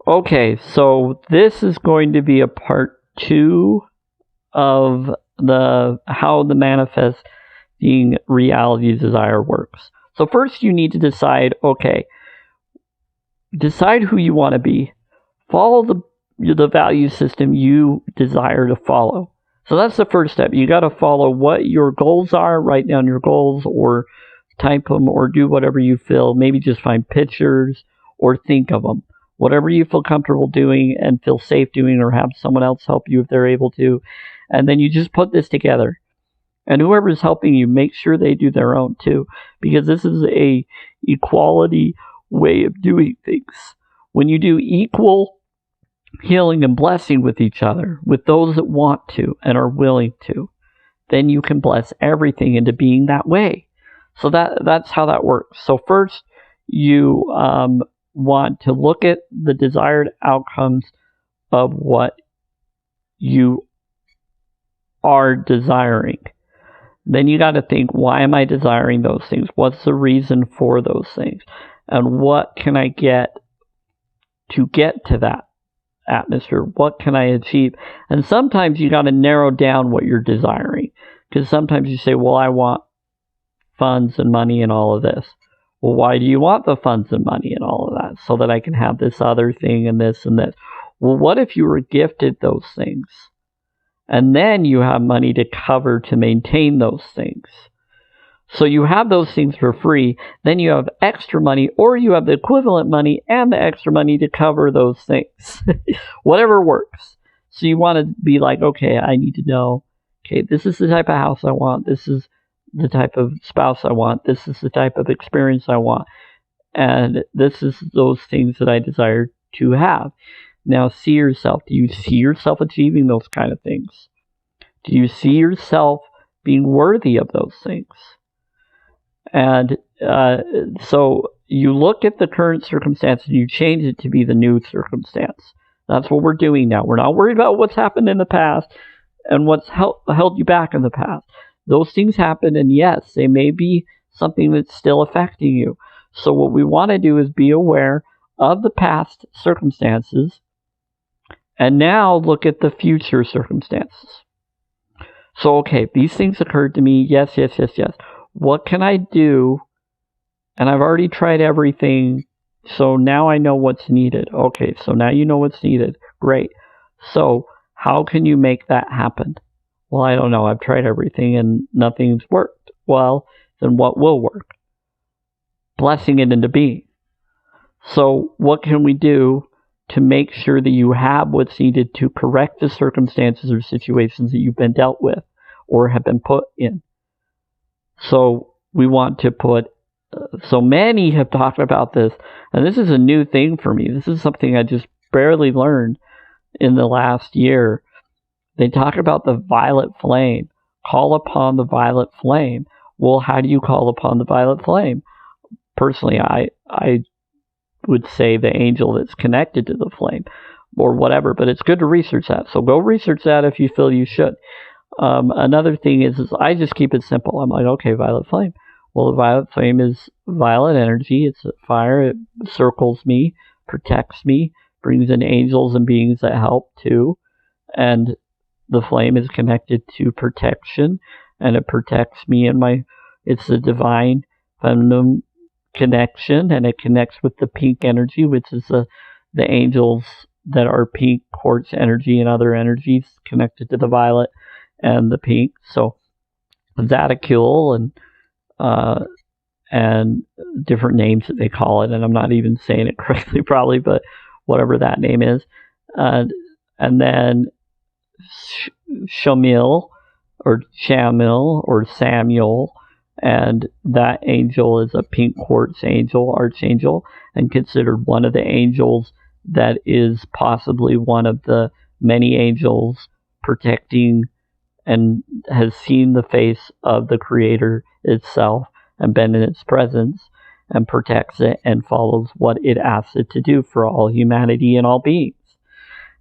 Okay, so this is going to be a part 2 of the how the manifesting reality desire works. So first you need to decide, okay, decide who you want to be. Follow the value system you desire to follow. So that's the first step. You got to follow what your goals are, write down your goals or type them or do whatever you feel. Maybe just find pictures or think of them. Whatever you feel comfortable doing and feel safe doing, or have someone else help you if they're able to. And then you just put this together. And whoever's helping you, make sure they do their own too, because this is a equality way of doing things. When you do equal healing and blessing with each other, with those that want to and are willing to, then you can bless everything into being that way. So that's how that works. So first, you want to look at the desired outcomes of what you are desiring. Then you got to think, why am I desiring those things? What's the reason for those things? And what can I get to that atmosphere? What can I achieve? And sometimes you got to narrow down what you're desiring, because sometimes you say, well, I want funds and money and all of this. Well, why do you want the funds and money and all of that? So that I can have this other thing and this and this. Well, what if you were gifted those things and then you have money to cover to maintain those things? So you have those things for free, then you have extra money, or you have the equivalent money and the extra money to cover those things. Whatever works. So you want to be like, okay, I need to know, okay, this is the type of house I want, this is the type of spouse I want, this is the type of experience I want, and this is those things that I desire to have. Now see yourself. Do you see yourself achieving those kind of things? Do you see yourself being worthy of those things? And so you look at the current circumstance and you change it to be the new circumstance. That's what we're doing now. We're not worried about what's happened in the past and what's held you back in the past. Those things happen, and yes, they may be something that's still affecting you. So what we want to do is be aware of the past circumstances and now look at the future circumstances. So, okay, these things occurred to me. Yes. What can I do? And I've already tried everything, so now I know what's needed. Okay, so now you know what's needed. Great. So how can you make that happen? Well, I don't know. I've tried everything and nothing's worked. Well, then what will work? Blessing it into being. So what can we do to make sure that you have what's needed to correct the circumstances or situations that you've been dealt with or have been put in? So we want to put, so many have talked about this, and this is a new thing for me. This is something I just barely learned in the last year. They talk about the violet flame. Call upon the violet flame. Well, how do you call upon the violet flame? Personally, I would say the angel that's connected to the flame or whatever, but it's good to research that. So go research that if you feel you should. Another thing is I just keep it simple. I'm like, okay, violet flame. Well, the violet flame is violet energy. It's a fire. It circles me, protects me, brings in angels and beings that help too. And the flame is connected to protection, and it protects me and it's the divine feminine connection, and it connects with the pink energy, which is the angels that are pink quartz energy and other energies connected to the violet and the pink. So Zadakul and different names that they call it, and I'm not even saying it correctly probably, but whatever that name is. And then Shamil or Samuel, and that angel is a pink quartz angel, archangel, and considered one of the angels that is possibly one of the many angels protecting and has seen the face of the Creator itself and been in its presence and protects it and follows what it asks it to do for all humanity and all beings.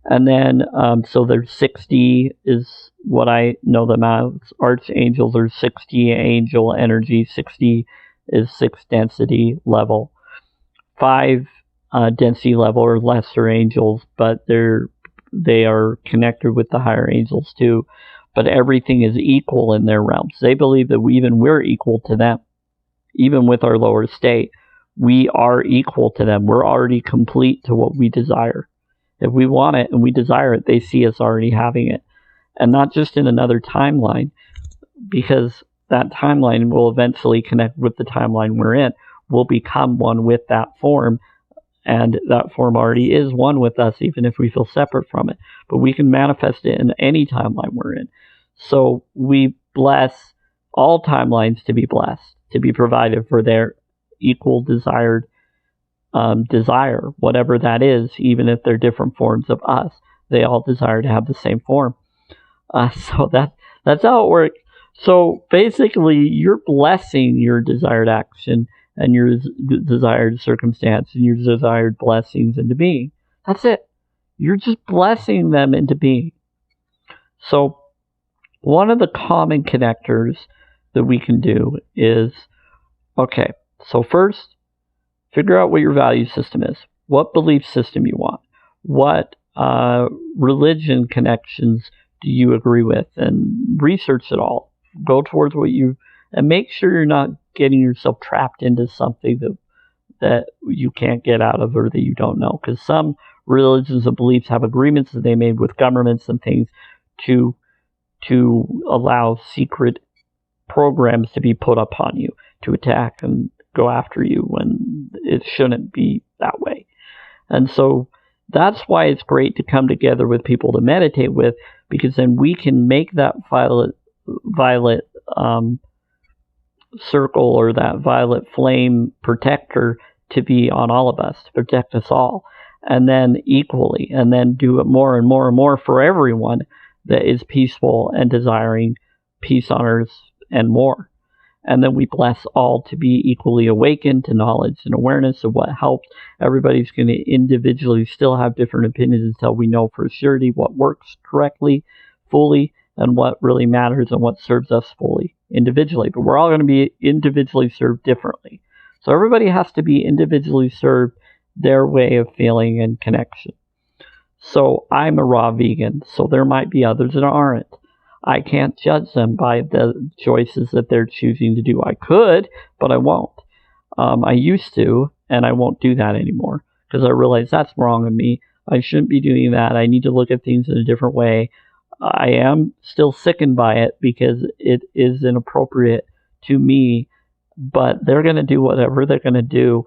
And then, so there's 60 is what I know them as. Archangels are 60 angel energy. 60 is 6 density level. 5 density level or lesser angels, but they are connected with the higher angels too. But everything is equal in their realms. They believe that we're equal to them. Even with our lower state, we are equal to them. We're already complete to what we desire. If we want it and we desire it, they see us already having it. And not just in another timeline, because that timeline will eventually connect with the timeline we're in. We'll become one with that form, and that form already is one with us, even if we feel separate from it. But we can manifest it in any timeline we're in. So we bless all timelines to be blessed, to be provided for their equal desired desire, whatever that is, even if they're different forms of us. They all desire to have the same form. So that's how it works. So basically, you're blessing your desired action and your desired circumstance and your desired blessings into being. That's it. You're just blessing them into being. So one of the common connectors that we can do is, okay, so first, figure out what your value system is. What belief system you want. What religion connections do you agree with? And research it all. Go towards what you... And make sure you're not getting yourself trapped into something that you can't get out of or that you don't know. Because some religions and beliefs have agreements that they made with governments and things to allow secret programs to be put upon you, to attack and go after you when it shouldn't be that way. And so that's why it's great to come together with people to meditate with, because then we can make that violet circle or that violet flame protector to be on all of us, to protect us all, and then equally, and then do it more and more and more for everyone that is peaceful and desiring peace on earth and more. And then we bless all to be equally awakened to knowledge and awareness of what helps. Everybody's going to individually still have different opinions until we know for surety what works correctly, fully, and what really matters and what serves us fully, individually. But we're all going to be individually served differently. So everybody has to be individually served their way of feeling and connection. So I'm a raw vegan, so there might be others that aren't. I can't judge them by the choices that they're choosing to do. I could, but I won't. I used to, and I won't do that anymore because I realize that's wrong of me. I shouldn't be doing that. I need to look at things in a different way. I am still sickened by it because it is inappropriate to me, but they're going to do whatever they're going to do,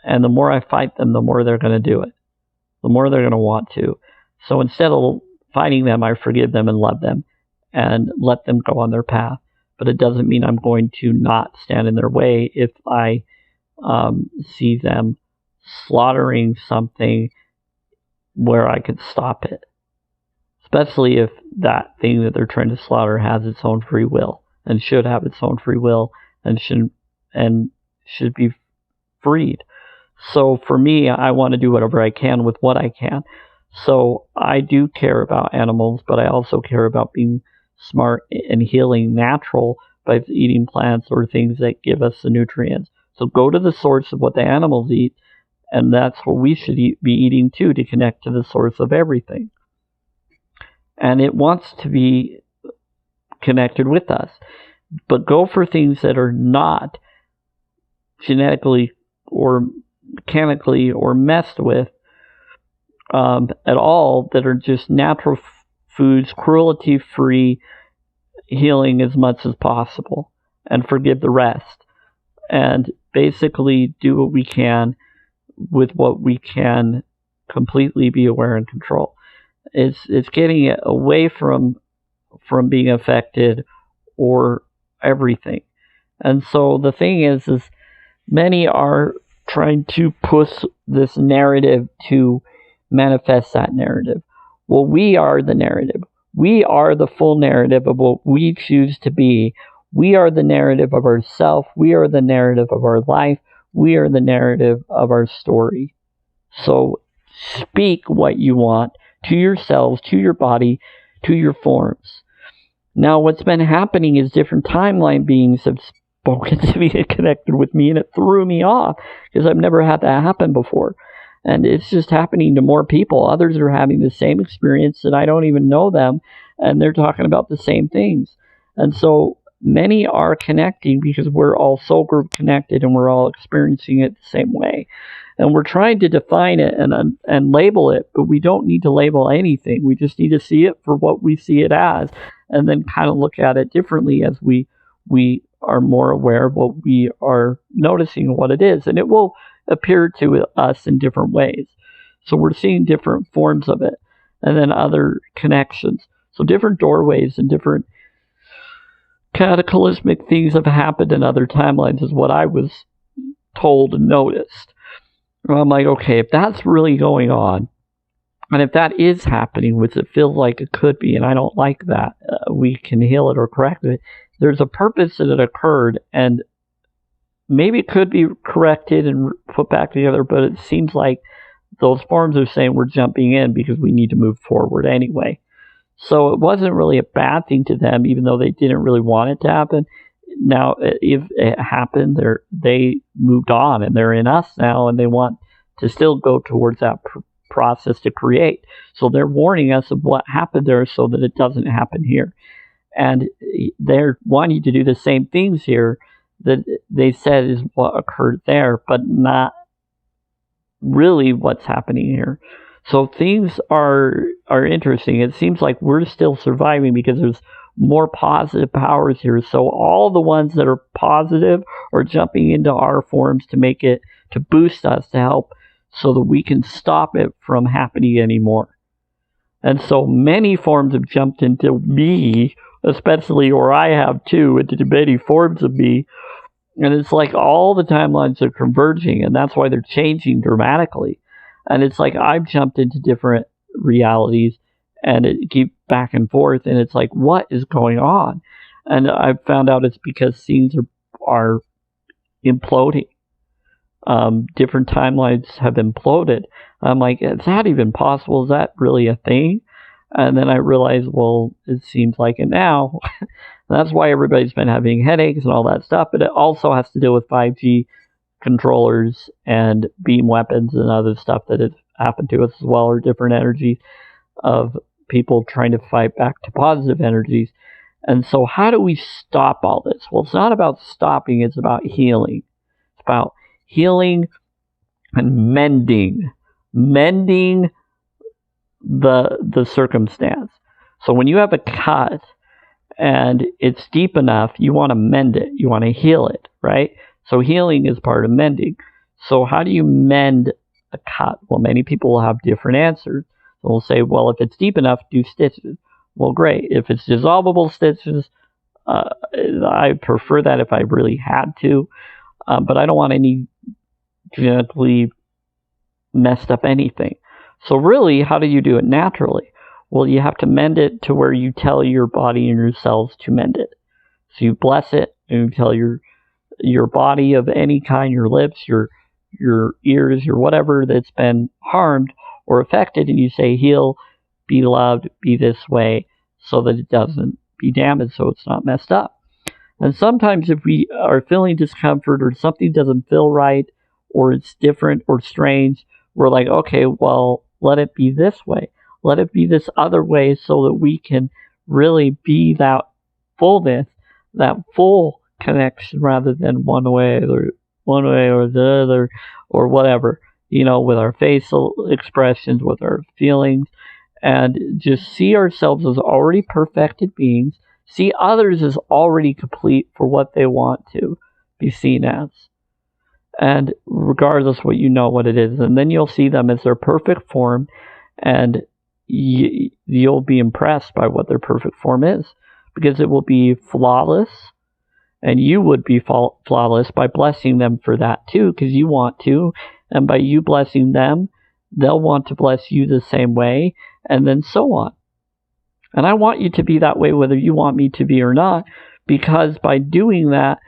and the more I fight them, the more they're going to do it. The more they're going to want to. So instead of fighting them, I forgive them and love them and let them go on their path. But it doesn't mean I'm going to not stand in their way if I see them slaughtering something where I could stop it. Especially if that thing that they're trying to slaughter has its own free will and should have its own free will and should be freed. So for me, I want to do whatever I can with what I can. So I do care about animals, but I also care about being smart and healing natural by eating plants or things that give us the nutrients. So go to the source of what the animals eat, and that's what we should be eating too, to connect to the source of everything. And it wants to be connected with us. But go for things that are not genetically or mechanically or messed with at all, that are just natural foods, cruelty-free, healing as much as possible, and forgive the rest. And basically do what we can with what we can completely be aware and control. It's getting it away from being affected or everything. And so the thing is many are trying to push this narrative to manifest that narrative. Well, we are the narrative. We are the full narrative of what we choose to be. We are the narrative of ourself. We are the narrative of our life. We are the narrative of our story. So speak what you want to yourselves, to your body, to your forms. Now, what's been happening is different timeline beings have spoken to me and connected with me, and it threw me off because I've never had that happen before. And it's just happening to more people. Others are having the same experience and I don't even know them, and they're talking about the same things. And so many are connecting because we're all soul group connected and we're all experiencing it the same way. And we're trying to define it and label it, but we don't need to label anything. We just need to see it for what we see it as, and then kind of look at it differently as we are more aware of what we are noticing, what it is. And it will appear to us in different ways. So we're seeing different forms of it, and then other connections. So different doorways and different cataclysmic things have happened in other timelines is what I was told and noticed. And I'm like, okay, if that's really going on, and if that is happening, which it feels like it could be, and I don't like that, we can heal it or correct it. There's a purpose that it occurred, and maybe it could be corrected and put back together, but it seems like those forms are saying we're jumping in because we need to move forward anyway. So it wasn't really a bad thing to them, even though they didn't really want it to happen. Now, if it happened, they moved on, and they're in us now, and they want to still go towards that process to create. So they're warning us of what happened there so that it doesn't happen here. And they're wanting to do the same things here that they said is what occurred there, but not really what's happening here. So things are interesting. It seems like we're still surviving because there's more positive powers here. So all the ones that are positive are jumping into our forms to make it, to boost us, to help so that we can stop it from happening anymore. And so many forms have jumped into me, especially, or I have too, into many forms of me. And it's like all the timelines are converging, and that's why they're changing dramatically. And it's like I've jumped into different realities, and it keeps back and forth, and it's like, what is going on? And I've found out it's because scenes are imploding. Different timelines have imploded. I'm like, is that even possible? Is that really a thing? And then I realized, well, it seems like it now. That's why everybody's been having headaches and all that stuff. But it also has to deal with 5G controllers and beam weapons and other stuff that has happened to us as well, or different energies of people trying to fight back to positive energies. And so how do we stop all this? Well, it's not about stopping. It's about healing. It's about healing and mending the circumstance. So when you have a cut and it's deep enough, you want to mend it. You want to heal it, right? So healing is part of mending. So how do you mend a cut? Well, many people will have different answers. So we'll say, well, if it's deep enough, do stitches. Well, great. If it's dissolvable stitches, I prefer that if I really had to. But I don't want any genetically messed up anything. So really, how do you do it naturally? Well, you have to mend it to where you tell your body and your cells to mend it. So you bless it, and you tell your body of any kind, your lips, your ears, your whatever that's been harmed or affected, and you say, heal, be loved, be this way, so that it doesn't be damaged, so it's not messed up. And sometimes if we are feeling discomfort or something doesn't feel right, or it's different or strange, we're like, okay, well, let it be this way. Let it be this other way so that we can really be that fullness, that full connection, rather than one way or the other or whatever, with our facial expressions, with our feelings, and just see ourselves as already perfected beings, see others as already complete for what they want to be seen as. And regardless what what it is, and then you'll see them as their perfect form, and you'll be impressed by what their perfect form is, because it will be flawless, and you would be flawless by blessing them for that too, because you want to, and by you blessing them, they'll want to bless you the same way, and then so on. And I want you to be that way whether you want me to be or not, because by doing that,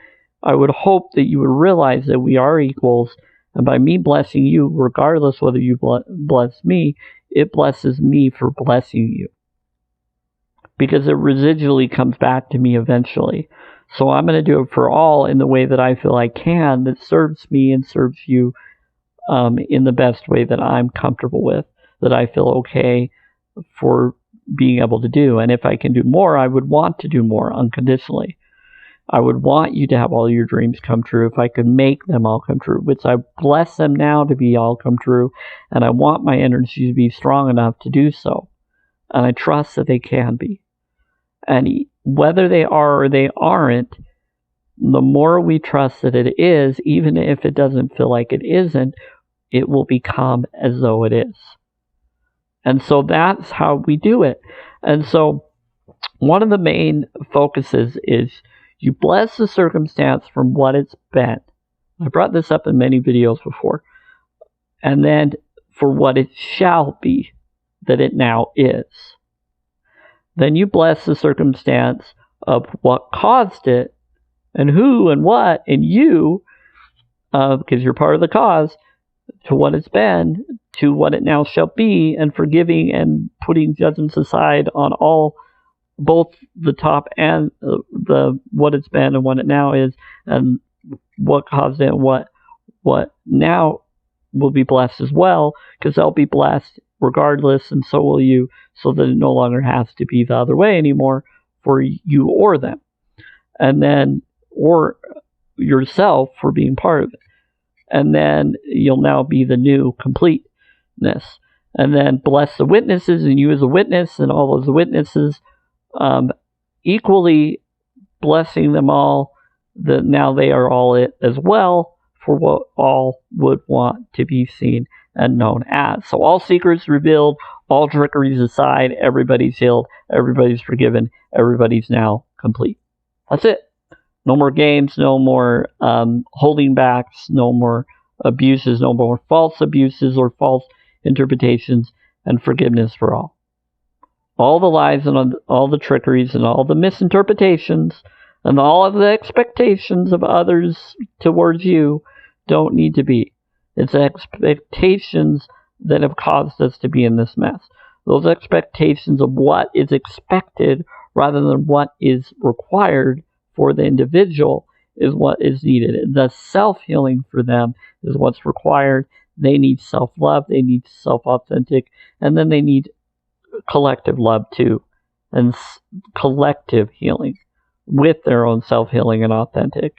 I would hope that you would realize that we are equals, and by me blessing you, regardless whether you bless me, it blesses me for blessing you. Because it residually comes back to me eventually. So I'm going to do it for all in the way that I feel I can, that serves me and serves you in the best way that I'm comfortable with, that I feel okay for being able to do. And if I can do more, I would want to do more unconditionally. I would want you to have all your dreams come true if I could make them all come true, which I bless them now to be all come true, and I want my energy to be strong enough to do so. And I trust that they can be. And whether they are or they aren't, the more we trust that it is, even if it doesn't feel like it isn't, it will become as though it is. And so that's how we do it. And so one of the main focuses is you bless the circumstance from what it's been. I brought this up in many videos before. And then for what it shall be, that it now is. Then you bless the circumstance of what caused it, and who and what and you, because you're part of the cause, to what it's been, to what it now shall be, and forgiving and putting judgments aside on all, both the top and the what it's been and what it now is, and what caused it, and what now will be blessed as well, because they'll be blessed regardless, and so will you, so that it no longer has to be the other way anymore for you or them, and then or yourself for being part of it. And then you'll now be the new completeness. And then bless the witnesses and you as a witness and all those witnesses, equally blessing them all, that now they are all it as well for what all would want to be seen and known as. So all secrets revealed, all trickeries aside, everybody's healed, everybody's forgiven, everybody's now complete. That's it. No more games, no more holding backs, no more abuses, no more false abuses or false interpretations, and forgiveness for all. All the lies and all the trickeries and all the misinterpretations and all of the expectations of others towards you don't need to be. It's expectations that have caused us to be in this mess. Those expectations of what is expected rather than what is required for the individual is what is needed. The self-healing for them is what's required. They need self-love, they need self-authentic, and then they need collective love too, and collective healing with their own self-healing and authentic.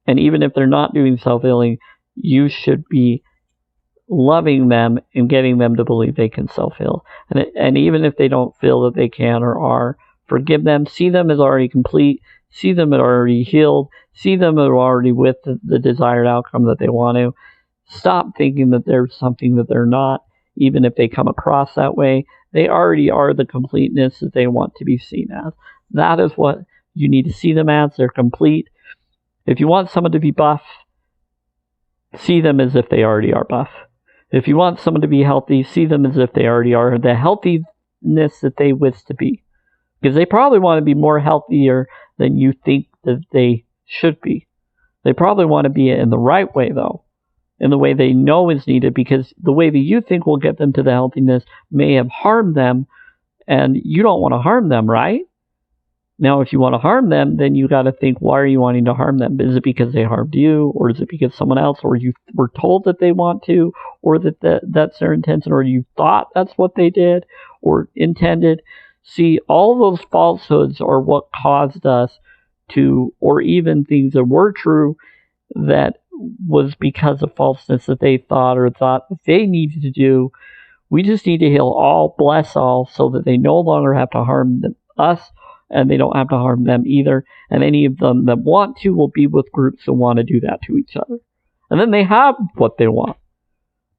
And even if they're not doing self-healing, you should be loving them and getting them to believe they can self-heal. And even if they don't feel that they can or are, forgive them, see them as already complete, see them as already healed, see them as already with the desired outcome that they want to. Stop thinking that there's something that they're not, even if they come across that way. They already are the completeness that they want to be seen as. That is what you need to see them as. They're complete. If you want someone to be buff, see them as if they already are buff. If you want someone to be healthy, see them as if they already are the healthiness that they wish to be. Because they probably want to be more healthier than you think that they should be. They probably want to be in the right way, though, in the way they know is needed, because the way that you think will get them to the healthiness may have harmed them, and you don't want to harm them, right? Now, if you want to harm them, then you got to think, why are you wanting to harm them? Is it because they harmed you, or is it because someone else, or you were told that they want to, or that's their intention, or you thought that's what they did or intended? See, all those falsehoods are what caused us to, or even things that were true that was because of falseness that they thought that they needed to do. We just need to heal all, bless all, so that they no longer have to harm us, and they don't have to harm them either. And any of them that want to will be with groups that want to do that to each other. And then they have what they want.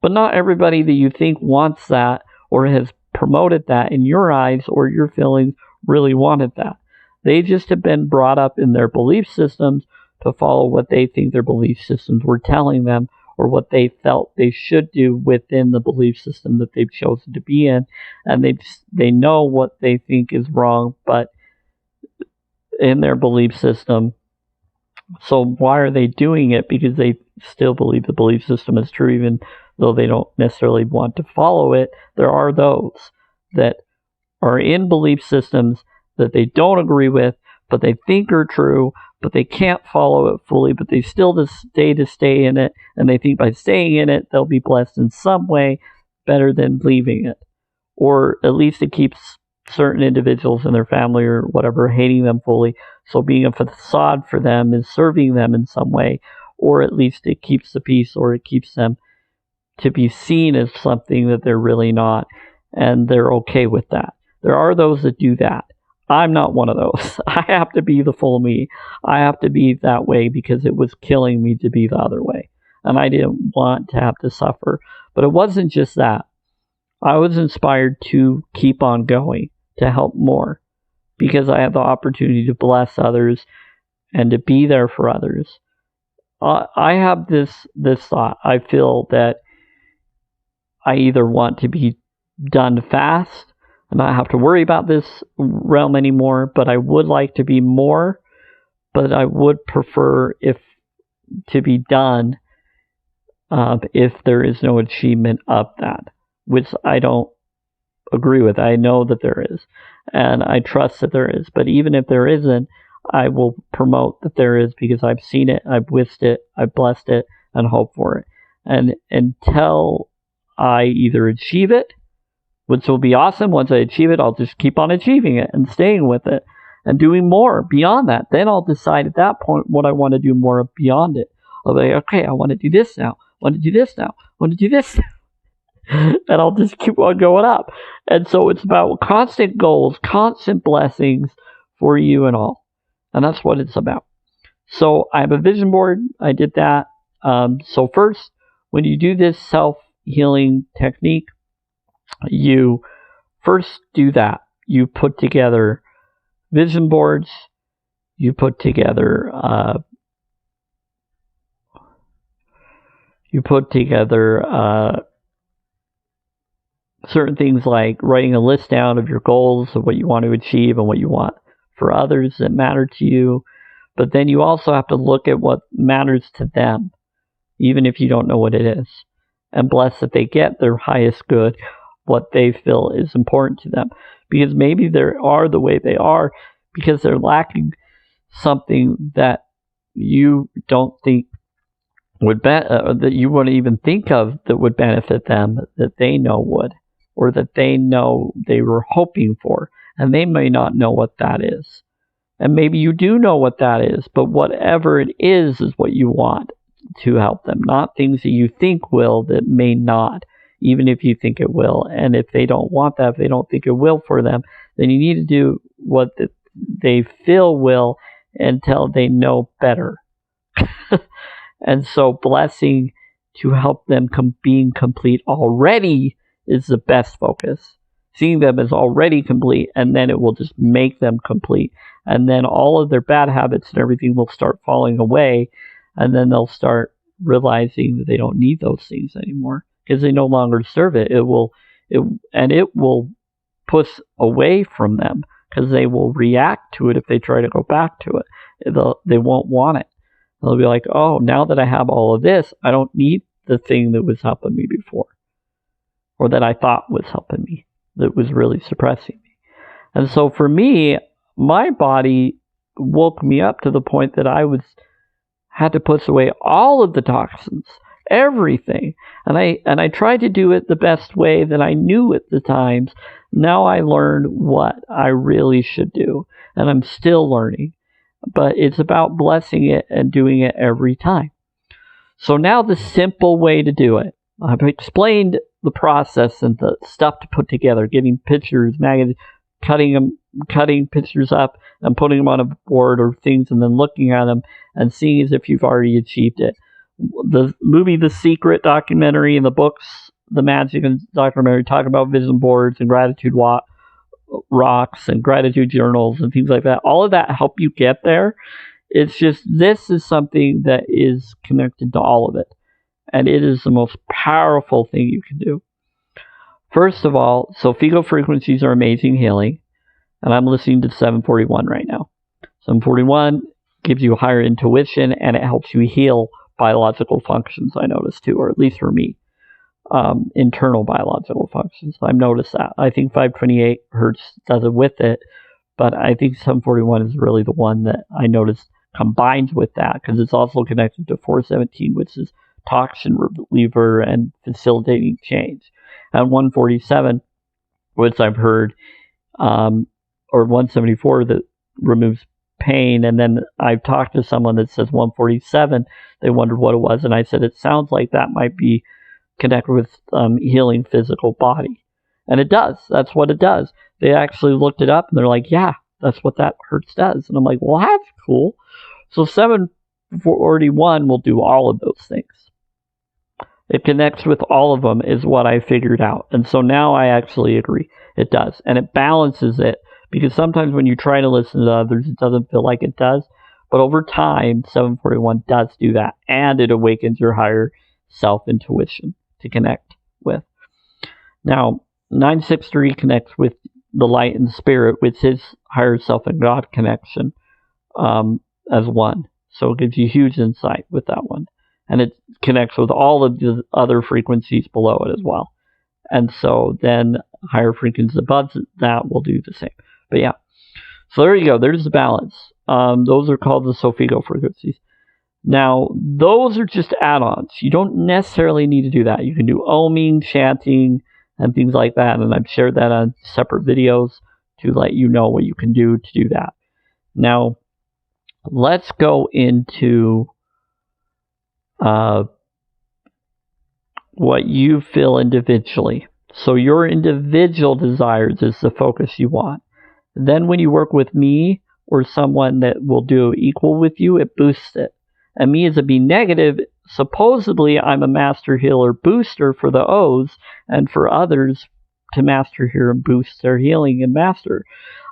But not everybody that you think wants that or has promoted that in your eyes or your feelings really wanted that. They just have been brought up in their belief systems to follow what they think their belief systems were telling them, or what they felt they should do within the belief system that they've chosen to be in. And they know what they think is wrong, but in their belief system. So why are they doing it? Because they still believe the belief system is true, even though they don't necessarily want to follow it. There are those that are in belief systems that they don't agree with, but they think are true, but they can't follow it fully, but they still just stay in it, and they think by staying in it, they'll be blessed in some way better than leaving it. Or at least it keeps certain individuals in their family or whatever hating them fully. So being a facade for them is serving them in some way, or at least it keeps the peace, or it keeps them to be seen as something that they're really not, and they're okay with that. There are those that do that. I'm not one of those. I have to be the full me. I have to be that way because it was killing me to be the other way. And I didn't want to have to suffer. But it wasn't just that. I was inspired to keep on going, to help more, because I had the opportunity to bless others and to be there for others. I have this thought. I feel that I either want to be done fast and not have to worry about this realm anymore, but I would like to be more, but I would prefer to be done if there is no achievement of that, which I don't agree with. I know that there is, and I trust that there is, but even if there isn't, I will promote that there is because I've seen it, I've witnessed it, I've blessed it, and hope for it. And until I either achieve it, which will be awesome. Once I achieve it, I'll just keep on achieving it and staying with it and doing more beyond that. Then I'll decide at that point what I want to do more of beyond it. I'll be like, okay, I want to do this now. I want to do this now. I want to do this now. And I'll just keep on going up. And so it's about constant goals, constant blessings for you and all. And that's what it's about. So I have a vision board. I did that. So first, when you do this self-healing technique, you first do that. You put together vision boards. You put together certain things like writing a list down of your goals of what you want to achieve and what you want for others that matter to you. But then you also have to look at what matters to them, even if you don't know what it is, and bless that they get their highest good, what they feel is important to them. Because maybe they are the way they are because they're lacking something that you don't think would that you wouldn't even think of that would benefit them, that they know would, or that they know they were hoping for, and they may not know what that is. And maybe you do know what that is, but whatever it is what you want to help them, not things that you think will that may not, even if you think it will. And if they don't want that, if they don't think it will for them, then you need to do what they feel will until they know better. And so blessing to help them being complete already is the best focus. Seeing them as already complete, and then it will just make them complete. And then all of their bad habits and everything will start falling away, and then they'll start realizing that they don't need those things anymore because they no longer serve it. It will push away from them because they will react to it if they try to go back to it. They won't want it. They'll be like, oh, now that I have all of this, I don't need the thing that was helping me before, or that I thought was helping me, that was really suppressing me. And so for me, my body woke me up to the point that I had to push away all of the toxins, everything. And I tried to do it the best way that I knew at the times. Now I learned what I really should do, and I'm still learning. But it's about blessing it and doing it every time. So now the simple way to do it. I've explained the process and the stuff to put together, getting pictures, magazines, cutting pictures up and putting them on a board or things, and then looking at them and seeing as if you've already achieved it. The movie The Secret documentary and the books, The Magic and documentary, talk about vision boards and gratitude rocks and gratitude journals and things like that. All of that help you get there. It's just, this is something that is connected to all of it. And it is the most powerful thing you can do. First of all, so fecal frequencies are amazing healing. And I'm listening to 741 right now. 741 gives you higher intuition, and it helps you heal biological functions, I noticed too, or at least for me. Internal biological functions. I've noticed that. I think 528 hertz does it with it, But I think 741 is really the one that I noticed combines with that, because it's also connected to 417, which is toxin reliever and facilitating change. And 147, which I've heard, or 174 that removes pain. And then I've talked to someone that says 147, they wondered what it was, and I said it sounds like that might be connected with healing physical body. And it does. That's what it does. They actually looked it up, and they're like, yeah, that's what that hertz does. And I'm like, well, that's cool. So 741 will do all of those things. It connects with all of them is what I figured out. And so now I actually agree. It does. And it balances it, because sometimes when you try to listen to others, it doesn't feel like it does. But over time, 741 does do that. And it awakens your higher self-intuition to connect with. Now, 963 connects with the light and spirit, with his higher self and God connection as one. So it gives you huge insight with that one. And it connects with all of the other frequencies below it as well. And so then higher frequencies above that will do the same. But yeah, so there you go. There's the balance. Those are called the Sophigo frequencies. Now, those are just add-ons. You don't necessarily need to do that. You can do oming, chanting, and things like that. And I've shared that on separate videos to let you know what you can do to do that. Now, let's go into what you feel individually. So your individual desires is the focus you want. Then when you work with me or someone that will do equal with you, it boosts it. And me as a B negative, supposedly I'm a master healer booster for the O's, and for others to master heal and boost their healing and master.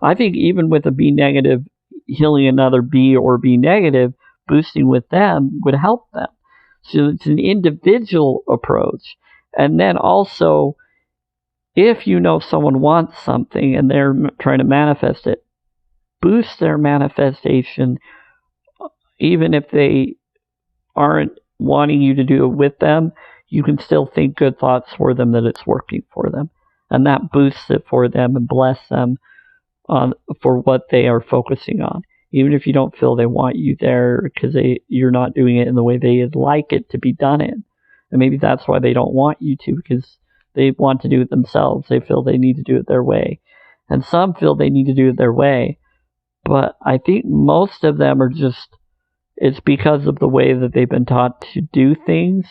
I think even with a B negative healing another B or B negative, boosting with them would help them. So it's an individual approach. And then also, if you know someone wants something and they're trying to manifest it, boost their manifestation, even if they aren't wanting you to do it with them. You can still think good thoughts for them, that it's working for them. And that boosts it for them and bless them for what they are focusing on. Even if you don't feel they want you there because you're not doing it in the way they'd like it to be done in. And maybe that's why they don't want you to, because they want to do it themselves. They feel they need to do it their way. And some feel they need to do it their way. But I think most of them are just, it's because of the way that they've been taught to do things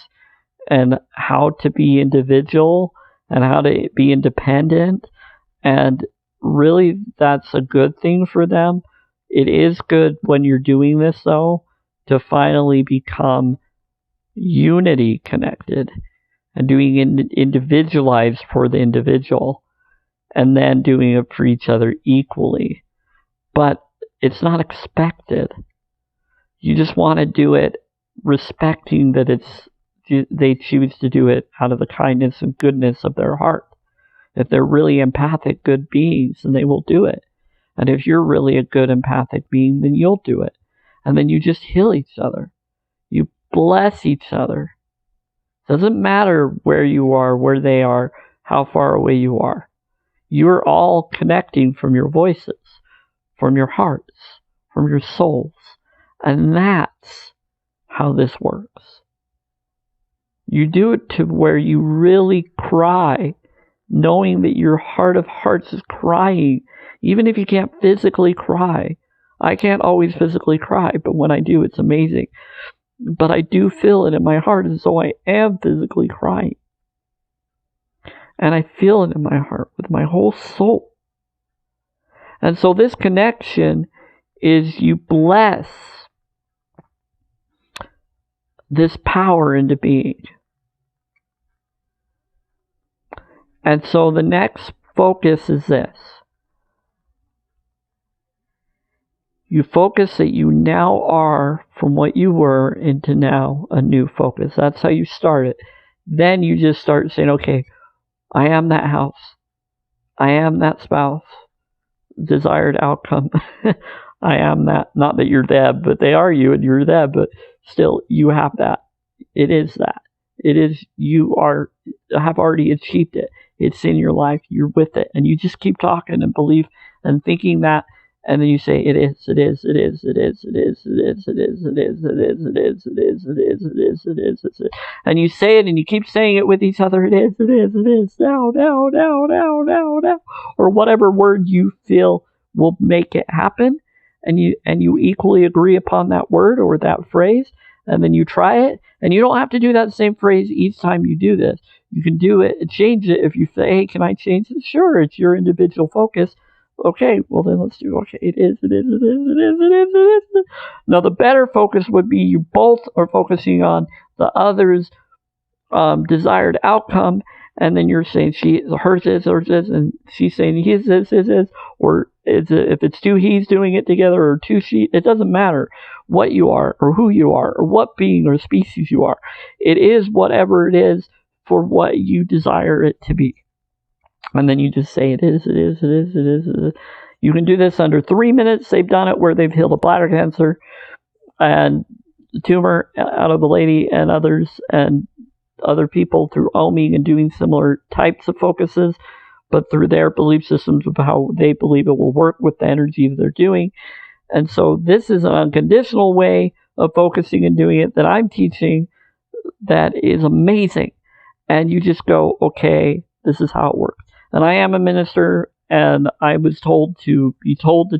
and how to be individual and how to be independent. And really, that's a good thing for them. It is good when you're doing this, though, to finally become unity connected and doing individualized for the individual and then doing it for each other equally. But it's not expected. You just want to do it respecting that they choose to do it out of the kindness and goodness of their heart. If they're really empathic, good beings, then they will do it. And if you're really a good empathic being, then you'll do it. And then you just heal each other. You bless each other. Doesn't matter where you are, where they are, how far away you are. You're all connecting from your voices, from your hearts, from your souls. And that's how this works. You do it to where you really cry, knowing that your heart of hearts is crying, even if you can't physically cry. I can't always physically cry, but when I do, it's amazing. But I do feel it in my heart, and so I am physically crying. And I feel it in my heart with my whole soul. And so this connection is you bless this power into being. And so the next focus is this. You focus that you now are from what you were into now a new focus. That's how you start it. Then you just start saying, okay, I am that house. I am that spouse. Desired outcome. I am that. Not that you're that, but they are you and you're that, but still you have that. It is that. It is, you have already achieved it. It's in your life. You're with it. And you just keep talking and believe and thinking that And then you say, it is, it is, it is, it is, it is, it is, it is, it is, it is, it is, it is, it is, it is, it is, it is. And you say it and you keep saying it with each other, it is, it is, it is, now, now, now, now, now, now. Or whatever word you feel will make it happen. And you equally agree upon that word or that phrase. And then you try it. And you don't have to do that same phrase each time you do this. You can do it, change it. If you say, hey, can I change it? Sure, it's your individual focus. Okay, well then let's do, okay, it is, it is, it is, it is, it is, it is. Now the better focus would be you both are focusing on the other's desired outcome, and then you're saying hers is, and she's saying his is, or if it's two he's doing it together, or two she, it doesn't matter what you are, or who you are, or what being or species you are. It is whatever it is for what you desire it to be. And then you just say, it is, it is, it is, it is, it is. You can do this under 3 minutes. They've done it where they've healed a bladder cancer and the tumor out of the lady and others, and other people through oming and doing similar types of focuses, but through their belief systems of how they believe it will work with the energy that they're doing. And so this is an unconditional way of focusing and doing it that I'm teaching that is amazing. And you just go, okay, this is how it works. And I am a minister, and I was told to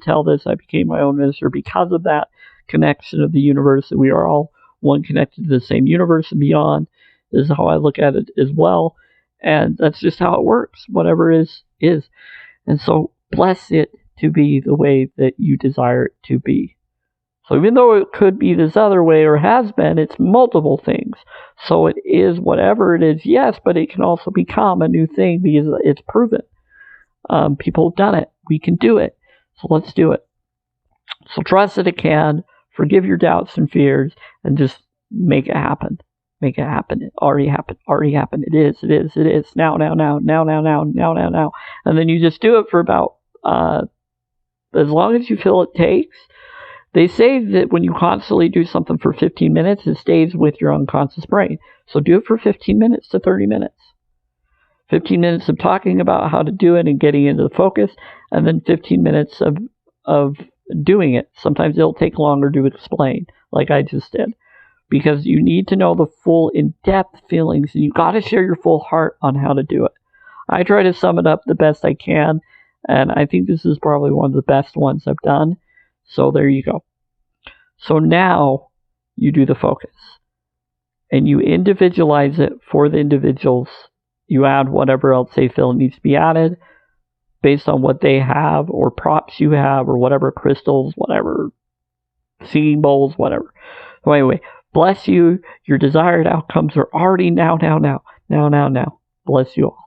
tell this. I became my own minister because of that connection of the universe, that we are all one, connected to the same universe and beyond. This is how I look at it as well. And that's just how it works. Whatever is. And so bless it to be the way that you desire it to be. So even though it could be this other way, or has been, it's multiple things. So it is whatever it is, yes, but it can also become a new thing because it's proven. People have done it. We can do it. So let's do it. So trust that it can. Forgive your doubts and fears, and just make it happen. Make it happen. It already happened. Already happened. It is. It is. It is. Now, now, now, now, now, now, now, now, now. And then you just do it for about as long as you feel it takes. They say that when you constantly do something for 15 minutes, it stays with your unconscious brain. So do it for 15 minutes to 30 minutes. 15 minutes of talking about how to do it and getting into the focus, and then 15 minutes of doing it. Sometimes it'll take longer to explain, like I just did, because you need to know the full in-depth feelings, and you got to share your full heart on how to do it. I try to sum it up the best I can, and I think this is probably one of the best ones I've done. So there you go. So now you do the focus, and you individualize it for the individuals. You add whatever else they feel needs to be added based on what they have, or props you have, or whatever crystals, whatever singing bowls, whatever. So anyway, bless you. Your desired outcomes are already now. Bless you all.